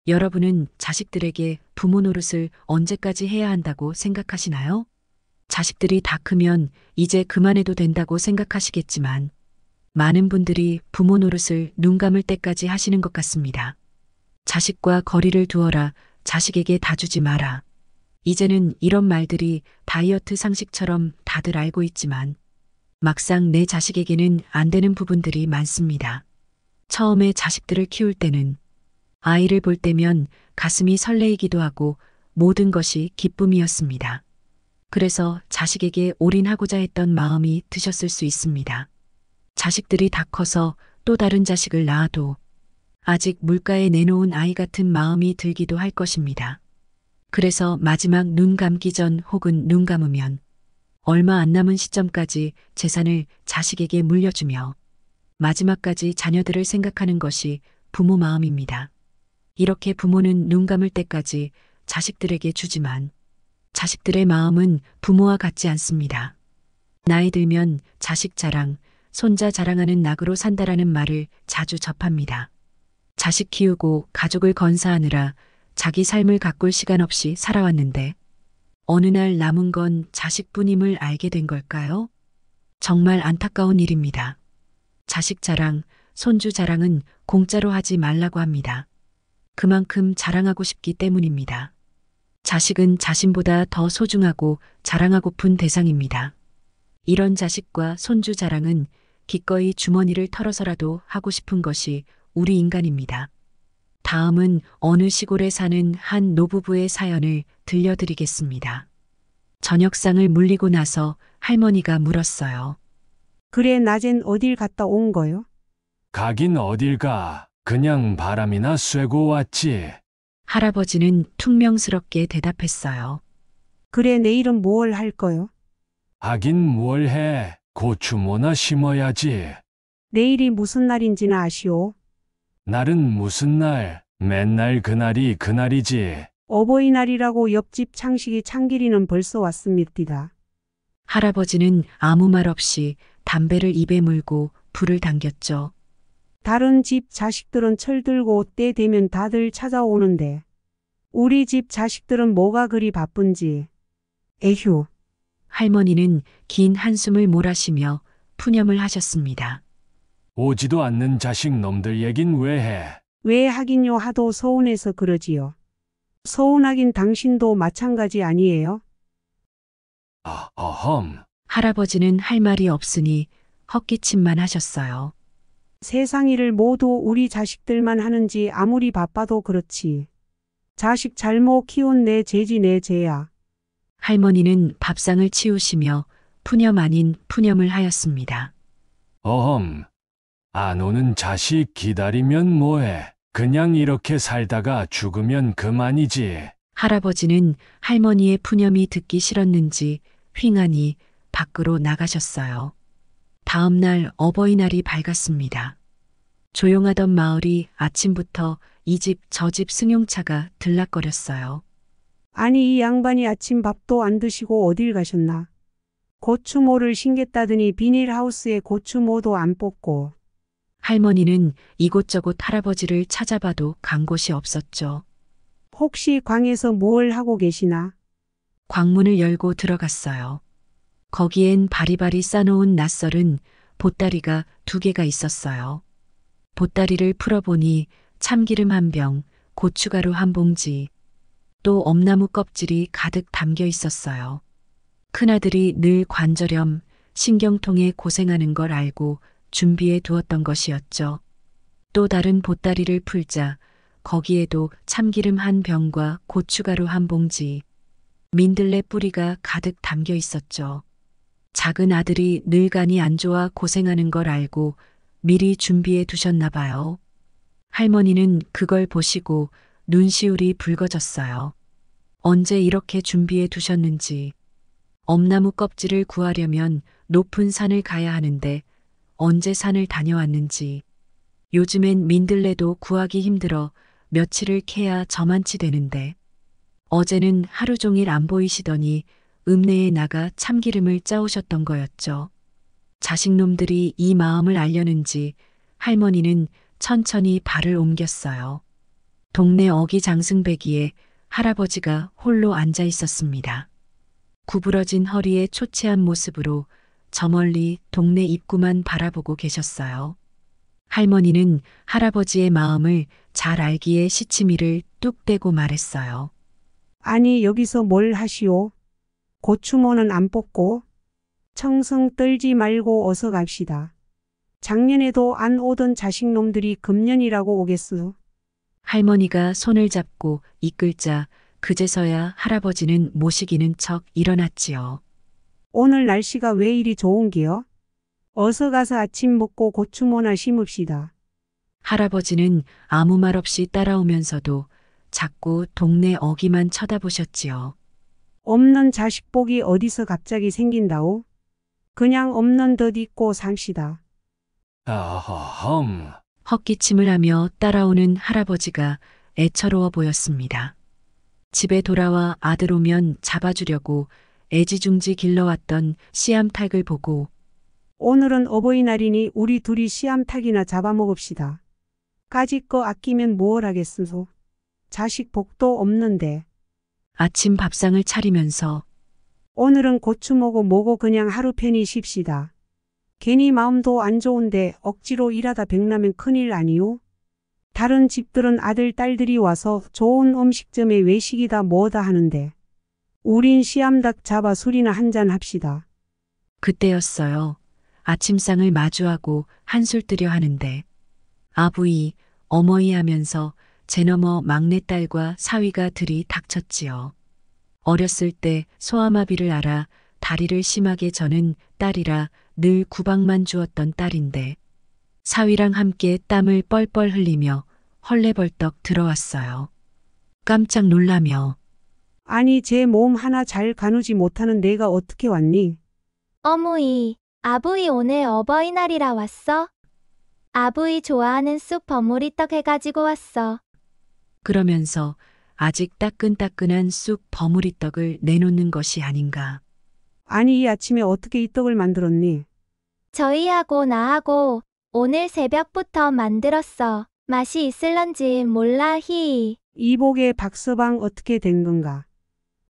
여러분은 자식들에게 부모 노릇을 언제까지 해야 한다고 생각하시나요? 자식들이 다 크면 이제 그만해도 된다고 생각하시겠지만 많은 분들이 부모 노릇을 눈 감을 때까지 하시는 것 같습니다. 자식과 거리를 두어라, 자식에게 다 주지 마라. 이제는 이런 말들이 다이어트 상식처럼 다들 알고 있지만 막상 내 자식에게는 안 되는 부분들이 많습니다. 처음에 자식들을 키울 때는 아이를 볼 때면 가슴이 설레이기도 하고 모든 것이 기쁨이었습니다. 그래서 자식에게 올인하고자 했던 마음이 드셨을 수 있습니다. 자식들이 다 커서 또 다른 자식을 낳아도 아직 물가에 내놓은 아이 같은 마음이 들기도 할 것입니다. 그래서 마지막 눈 감기 전 혹은 눈 감으면 얼마 안 남은 시점까지 재산을 자식에게 물려주며 마지막까지 자녀들을 생각하는 것이 부모 마음입니다. 이렇게 부모는 눈 감을 때까지 자식들에게 주지만 자식들의 마음은 부모와 같지 않습니다. 나이 들면 자식 자랑, 손자 자랑하는 낙으로 산다라는 말을 자주 접합니다. 자식 키우고 가족을 건사하느라 자기 삶을 가꿀 시간 없이 살아왔는데 어느 날 남은 건 자식뿐임을 알게 된 걸까요? 정말 안타까운 일입니다. 자식 자랑, 손주 자랑은 공짜로 하지 말라고 합니다. 그만큼 자랑하고 싶기 때문입니다. 자식은 자신보다 더 소중하고 자랑하고픈 대상입니다. 이런 자식과 손주 자랑은 기꺼이 주머니를 털어서라도 하고 싶은 것이 우리 인간입니다. 다음은 어느 시골에 사는 한 노부부의 사연을 들려드리겠습니다. 저녁상을 물리고 나서 할머니가 물었어요. 그래, 낮엔 어딜 갔다 온 거요? 가긴 어딜 가. 그냥 바람이나 쐬고 왔지. 할아버지는 퉁명스럽게 대답했어요. 그래, 내일은 뭘 할 거요? 하긴 뭘 해. 고추모나 심어야지. 내일이 무슨 날인지는 아시오? 날은 무슨 날? 맨날 그날이 그날이지. 어버이날이라고 옆집 창식이 창길이는 벌써 왔습니다. 할아버지는 아무 말 없이 담배를 입에 물고 불을 당겼죠. 다른 집 자식들은 철 들고 때 되면 다들 찾아오는데 우리 집 자식들은 뭐가 그리 바쁜지. 에휴. 할머니는 긴 한숨을 몰아쉬며 푸념을 하셨습니다. 오지도 않는 자식 놈들 얘긴 왜 해? 왜 하긴요 하도 서운해서 그러지요. 서운하긴 당신도 마찬가지 아니에요? 어험. 할아버지는 할 말이 없으니 헛기침만 하셨어요. 세상 일을 모두 우리 자식들만 하는지 아무리 바빠도 그렇지. 자식 잘못 키운 내 죄지 내 죄야. 할머니는 밥상을 치우시며 푸념 아닌 푸념을 하였습니다. 어험. 안 오는 자식 기다리면 뭐해? 그냥 이렇게 살다가 죽으면 그만이지. 할아버지는 할머니의 푸념이 듣기 싫었는지 휑하니 밖으로 나가셨어요. 다음 날 어버이날이 밝았습니다. 조용하던 마을이 아침부터 이 집 저 집 승용차가 들락거렸어요. 아니 이 양반이 아침 밥도 안 드시고 어딜 가셨나? 고추모를 신겠다더니 비닐하우스에 고추모도 안 뽑고. 할머니는 이곳저곳 할아버지를 찾아봐도 간 곳이 없었죠. 혹시 광에서 뭘 하고 계시나? 광문을 열고 들어갔어요. 거기엔 바리바리 싸놓은 낯설은 보따리가 2개가 있었어요. 보따리를 풀어보니 참기름 1병, 고춧가루 1봉지, 또 엄나무 껍질이 가득 담겨 있었어요. 큰아들이 늘 관절염, 신경통에 고생하는 걸 알고 준비해 두었던 것이었죠. 또 다른 보따리를 풀자 거기에도 참기름 1병과 고춧가루 1봉지, 민들레 뿌리가 가득 담겨 있었죠. 작은 아들이 늘 간이 안 좋아 고생하는 걸 알고 미리 준비해 두셨나 봐요. 할머니는 그걸 보시고 눈시울이 붉어졌어요. 언제 이렇게 준비해 두셨는지. 엄나무 껍질을 구하려면 높은 산을 가야 하는데 언제 산을 다녀왔는지. 요즘엔 민들레도 구하기 힘들어 며칠을 캐야 저만치 되는데 어제는 하루 종일 안 보이시더니 읍내에 나가 참기름을 짜오셨던 거였죠. 자식놈들이 이 마음을 알려는지 할머니는 천천히 발을 옮겼어요. 동네 어기 장승배기에 할아버지가 홀로 앉아 있었습니다. 구부러진 허리에 초췌한 모습으로 저 멀리 동네 입구만 바라보고 계셨어요. 할머니는 할아버지의 마음을 잘 알기에 시치미를 뚝 떼고 말했어요. 아니 여기서 뭘 하시오? 고추모는 안 뽑고 청승 떨지 말고 어서 갑시다. 작년에도 안 오던 자식놈들이 금년이라고 오겠소. 할머니가 손을 잡고 이끌자 그제서야 할아버지는 모시기는 척 일어났지요. 오늘 날씨가 왜 이리 좋은기요? 어서 가서 아침 먹고 고추모나 심읍시다. 할아버지는 아무 말 없이 따라오면서도 자꾸 동네 어기만 쳐다보셨지요. 없는 자식복이 어디서 갑자기 생긴다오? 그냥 없는 덧 입고 삽시다. 아허, 헛기침을 하며 따라오는 할아버지가 애처로워 보였습니다. 집에 돌아와 아들 오면 잡아주려고 애지중지 길러왔던 씨암탉을 보고 오늘은 어버이날이니 우리 둘이 씨암탉이나 잡아먹읍시다. 까짓 거 아끼면 무얼 하겠소서. 자식 복도 없는데. 아침 밥상을 차리면서 오늘은 고추 뭐고 그냥 하루 편히 쉽시다. 괜히 마음도 안 좋은데 억지로 일하다 병나면 큰일 아니오? 다른 집들은 아들 딸들이 와서 좋은 음식점에 외식이다 뭐다 하는데 우린 씨암탉 잡아 술이나 한잔 합시다. 그때였어요. 아침상을 마주하고 한술 뜨려 하는데 아부이, 어머이 하면서 제너머 막내딸과 사위가 들이 닥쳤지요. 어렸을 때 소아마비를 알아 다리를 심하게 저는 딸이라 늘 구박만 주었던 딸인데 사위랑 함께 땀을 뻘뻘 흘리며 헐레벌떡 들어왔어요. 깜짝 놀라며 아니 제 몸 하나 잘 가누지 못하는 내가 어떻게 왔니? 어머이, 아부이 오늘 어버이날이라 왔어? 아부이 좋아하는 쑥 버무리떡 해가지고 왔어. 그러면서 아직 따끈따끈한 쑥 버무리떡을 내놓는 것이 아닌가. 아니 이 아침에 어떻게 이 떡을 만들었니? 저희하고 나하고 오늘 새벽부터 만들었어. 맛이 있을런지 몰라 히. 이복의 박서방 어떻게 된 건가?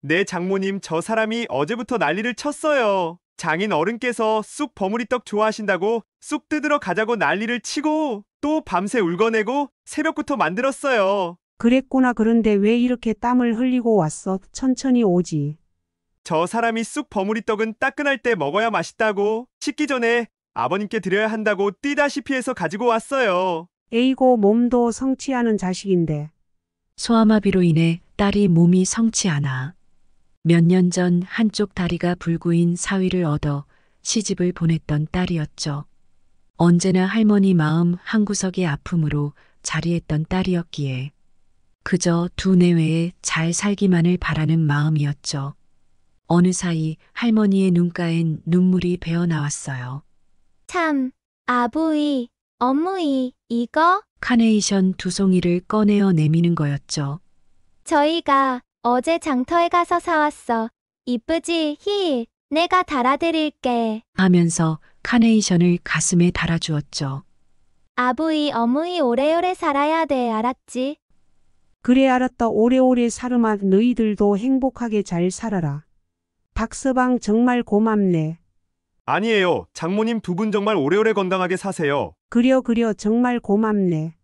네 장모님 저 사람이 어제부터 난리를 쳤어요. 장인 어른께서 쑥 버무리떡 좋아하신다고 쑥 뜯으러 가자고 난리를 치고 또 밤새 울거내고 새벽부터 만들었어요. 그랬구나. 그런데 왜 이렇게 땀을 흘리고 왔어? 천천히 오지. 저 사람이 쑥 버무리떡은 따끈할 때 먹어야 맛있다고 식기 전에 아버님께 드려야 한다고 뛰다시피 해서 가지고 왔어요. 에이고 몸도 성취하는 자식인데. 소아마비로 인해 딸이 몸이 성치 않아 몇 년 전 한쪽 다리가 불구인 사위를 얻어 시집을 보냈던 딸이었죠. 언제나 할머니 마음 한구석의 아픔으로 자리했던 딸이었기에 그저 두 내외에 잘 살기만을 바라는 마음이었죠. 어느 사이 할머니의 눈가엔 눈물이 배어 나왔어요. 참, 아부이, 어무이, 이거? 카네이션 두 송이를 꺼내어 내미는 거였죠. 저희가 어제 장터에 가서 사왔어. 이쁘지 히. 내가 달아드릴게. 하면서 카네이션을 가슴에 달아주었죠. 아부이, 어무이 오래오래 살아야 돼. 알았지? 그래 알았다. 오래오래 살으마. 너희들도 행복하게 잘 살아라. 박서방 정말 고맙네. 아니에요. 장모님 두 분 정말 오래오래 건강하게 사세요. 그려 정말 고맙네.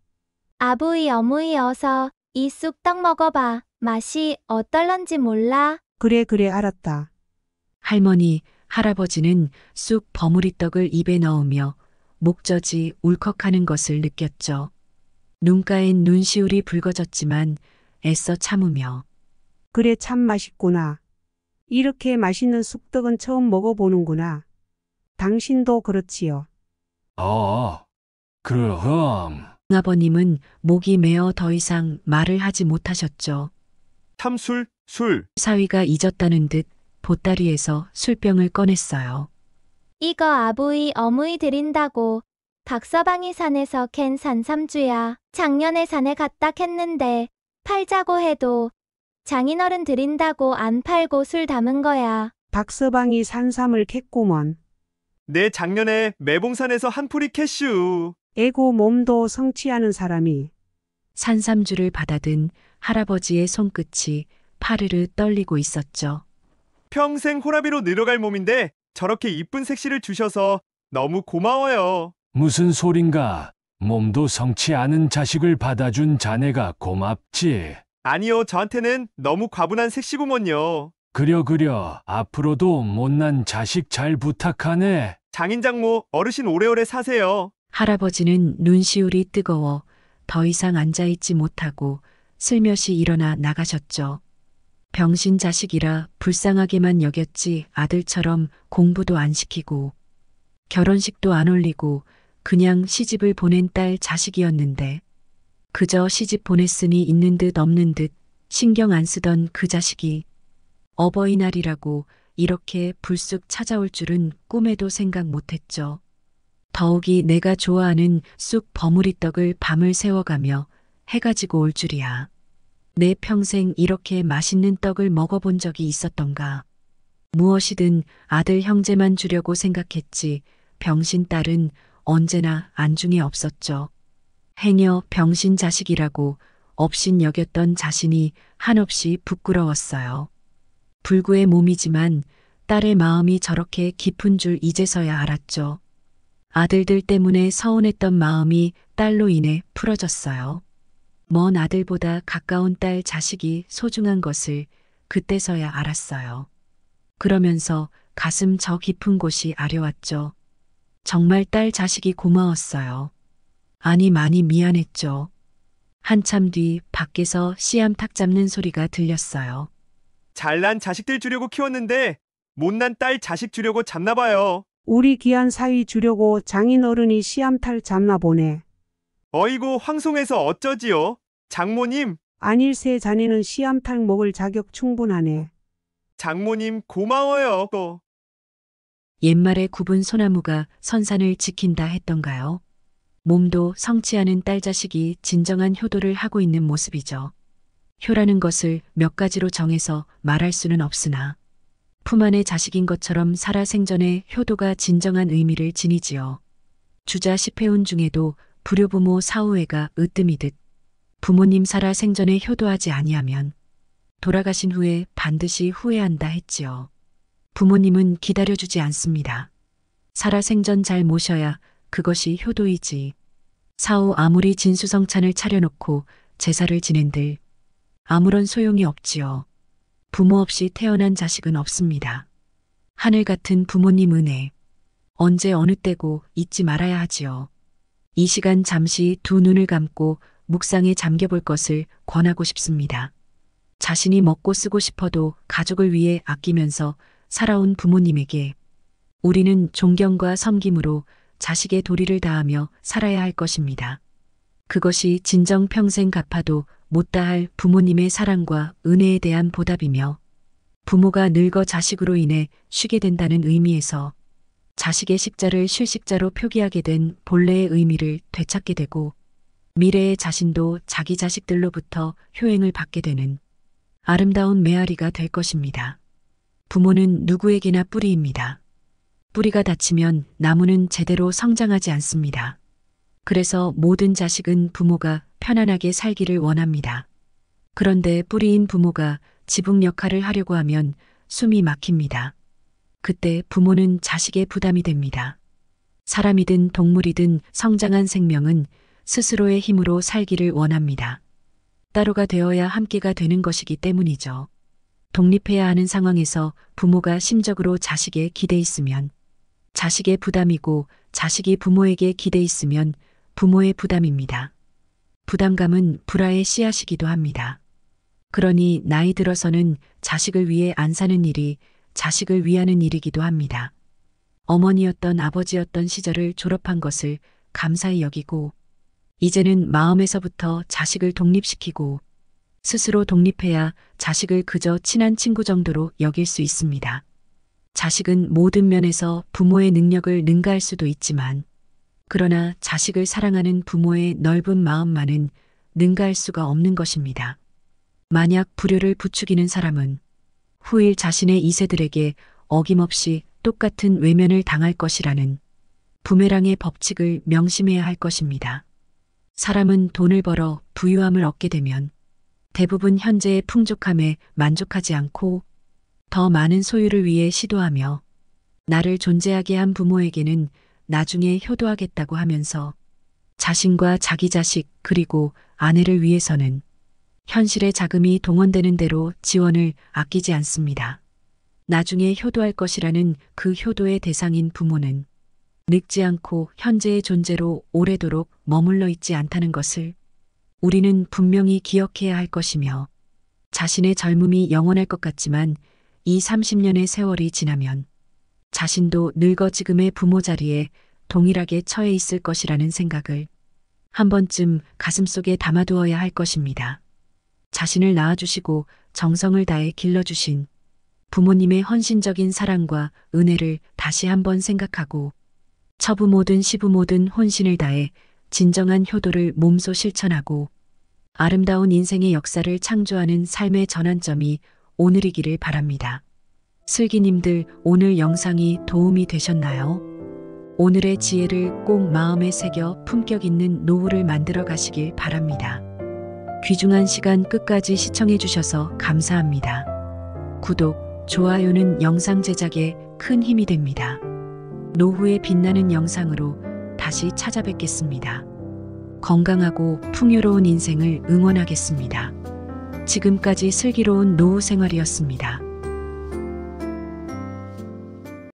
아부이, 어무이 어서 이 쑥떡 먹어봐. 맛이 어떨런지 몰라? 그래 알았다. 할머니, 할아버지는 쑥 버무리떡을 입에 넣으며 목젖이 울컥하는 것을 느꼈죠. 눈가엔 눈시울이 붉어졌지만 애써 참으며 그래 참 맛있구나. 이렇게 맛있는 쑥떡은 처음 먹어보는구나. 당신도 그렇지요. 그럼. 아버님은 목이 메어 더 이상 말을 하지 못하셨죠. 탐술, 사위가 잊었다는 듯 보따리에서 술병을 꺼냈어요. 이거 아부이, 어무이 드린다고. 박서방이 산에서 캔 산삼주야. 작년에 산에 갔다 캤는데 팔자고 해도 장인어른 드린다고 안 팔고 술 담은 거야. 박서방이 산삼을 캤구먼. 네 작년에 매봉산에서 한 풀이 캐슈. 에고 몸도 성취하는 사람이 산삼주를 받아든 할아버지의 손끝이 파르르 떨리고 있었죠. 평생 호라비로 늘어갈 몸인데 저렇게 이쁜 색시를 주셔서 너무 고마워요. 무슨 소린가? 몸도 성치 않은 자식을 받아준 자네가 고맙지. 아니요, 저한테는 너무 과분한 색시구먼요. 그려. 앞으로도 못난 자식 잘 부탁하네. 장인장모, 어르신 오래오래 사세요. 할아버지는 눈시울이 뜨거워 더 이상 앉아있지 못하고 슬며시 일어나 나가셨죠. 병신 자식이라 불쌍하게만 여겼지 아들처럼 공부도 안 시키고 결혼식도 안 올리고 그냥 시집을 보낸 딸 자식이었는데 그저 시집 보냈으니 있는 듯 없는 듯 신경 안 쓰던 그 자식이 어버이날이라고 이렇게 불쑥 찾아올 줄은 꿈에도 생각 못했죠. 더욱이 내가 좋아하는 쑥 버무리떡을 밤을 새워가며 해가 지고 올 줄이야. 내 평생 이렇게 맛있는 떡을 먹어본 적이 있었던가. 무엇이든 아들 형제만 주려고 생각했지 병신 딸은 언제나 안중에 없었죠. 행여 병신 자식이라고 업신 여겼던 자신이 한없이 부끄러웠어요. 불구의 몸이지만 딸의 마음이 저렇게 깊은 줄 이제서야 알았죠. 아들들 때문에 서운했던 마음이 딸로 인해 풀어졌어요. 먼 아들보다 가까운 딸 자식이 소중한 것을 그때서야 알았어요. 그러면서 가슴 저 깊은 곳이 아려왔죠. 정말 딸 자식이 고마웠어요. 아니 많이 미안했죠. 한참 뒤 밖에서 씨암탉 잡는 소리가 들렸어요. 잘난 자식들 주려고 키웠는데 못난 딸 자식 주려고 잡나 봐요. 우리 귀한 사위 주려고 장인어른이 씨암탉 잡나 보네. 어이구, 황송해서 어쩌지요? 장모님, 안일세 자네는 씨암탉 먹을 자격 충분하네. 장모님 고마워요. 옛말에 굽은 소나무가 선산을 지킨다 했던가요? 몸도 성치 않은 딸 자식이 진정한 효도를 하고 있는 모습이죠. 효라는 것을 몇 가지로 정해서 말할 수는 없으나 품 안의 자식인 것처럼 살아 생전에 효도가 진정한 의미를 지니지요. 주자 10회운 중에도 불효부모 사후회가 으뜸이듯 부모님 살아 생전에 효도하지 아니하면 돌아가신 후에 반드시 후회한다 했지요. 부모님은 기다려주지 않습니다. 살아 생전 잘 모셔야 그것이 효도이지. 사후 아무리 진수성찬을 차려놓고 제사를 지낸들 아무런 소용이 없지요. 부모 없이 태어난 자식은 없습니다. 하늘 같은 부모님 은혜, 언제 어느 때고 잊지 말아야 하지요. 이 시간 잠시 두 눈을 감고 묵상에 잠겨볼 것을 권하고 싶습니다. 자신이 먹고 쓰고 싶어도 가족을 위해 아끼면서 살아온 부모님에게 우리는 존경과 섬김으로 자식의 도리를 다하며 살아야 할 것입니다. 그것이 진정 평생 갚아도 못다할 부모님의 사랑과 은혜에 대한 보답이며 부모가 늙어 자식으로 인해 쉬게 된다는 의미에서 자식의 십자를 쉴십자로 표기하게 된 본래의 의미를 되찾게 되고 미래의 자신도 자기 자식들로부터 효행을 받게 되는 아름다운 메아리가 될 것입니다. 부모는 누구에게나 뿌리입니다. 뿌리가 닫히면 나무는 제대로 성장하지 않습니다. 그래서 모든 자식은 부모가 편안하게 살기를 원합니다. 그런데 뿌리인 부모가 지붕 역할을 하려고 하면 숨이 막힙니다. 그때 부모는 자식의 부담이 됩니다. 사람이든 동물이든 성장한 생명은 스스로의 힘으로 살기를 원합니다. 따로가 되어야 함께가 되는 것이기 때문이죠. 독립해야 하는 상황에서 부모가 심적으로 자식에 기대 있으면 자식의 부담이고 자식이 부모에게 기대 있으면 부모의 부담입니다. 부담감은 불화의 씨앗이기도 합니다. 그러니 나이 들어서는 자식을 위해 안 사는 일이 자식을 위하는 일이기도 합니다. 어머니였던 아버지였던 시절을 졸업한 것을 감사히 여기고 이제는 마음에서부터 자식을 독립시키고 스스로 독립해야 자식을 그저 친한 친구 정도로 여길 수 있습니다. 자식은 모든 면에서 부모의 능력을 능가할 수도 있지만 그러나 자식을 사랑하는 부모의 넓은 마음만은 능가할 수가 없는 것입니다. 만약 불효를 부추기는 사람은 후일 자신의 이세들에게 어김없이 똑같은 외면을 당할 것이라는 부메랑의 법칙을 명심해야 할 것입니다. 사람은 돈을 벌어 부유함을 얻게 되면 대부분 현재의 풍족함에 만족하지 않고 더 많은 소유를 위해 시도하며 나를 존재하게 한 부모에게는 나중에 효도하겠다고 하면서 자신과 자기 자식 그리고 아내를 위해서는 현실의 자금이 동원되는 대로 지원을 아끼지 않습니다. 나중에 효도할 것이라는 그 효도의 대상인 부모는 늙지 않고 현재의 존재로 오래도록 머물러 있지 않다는 것을 우리는 분명히 기억해야 할 것이며 자신의 젊음이 영원할 것 같지만 이 30년의 세월이 지나면 자신도 늙어 지금의 부모 자리에 동일하게 처해 있을 것이라는 생각을 한 번쯤 가슴속에 담아두어야 할 것입니다. 자신을 낳아주시고 정성을 다해 길러주신 부모님의 헌신적인 사랑과 은혜를 다시 한번 생각하고 처부모든 시부모든 혼신을 다해 진정한 효도를 몸소 실천하고 아름다운 인생의 역사를 창조하는 삶의 전환점이 오늘이기를 바랍니다. 슬기님들, 오늘 영상이 도움이 되셨나요? 오늘의 지혜를 꼭 마음에 새겨 품격 있는 노후를 만들어 가시길 바랍니다. 귀중한 시간 끝까지 시청해 주셔서 감사합니다. 구독, 좋아요는 영상 제작에 큰 힘이 됩니다. 노후의 빛나는 영상으로 다시 찾아뵙겠습니다. 건강하고 풍요로운 인생을 응원하겠습니다. 지금까지 슬기로운 노후 생활이었습니다.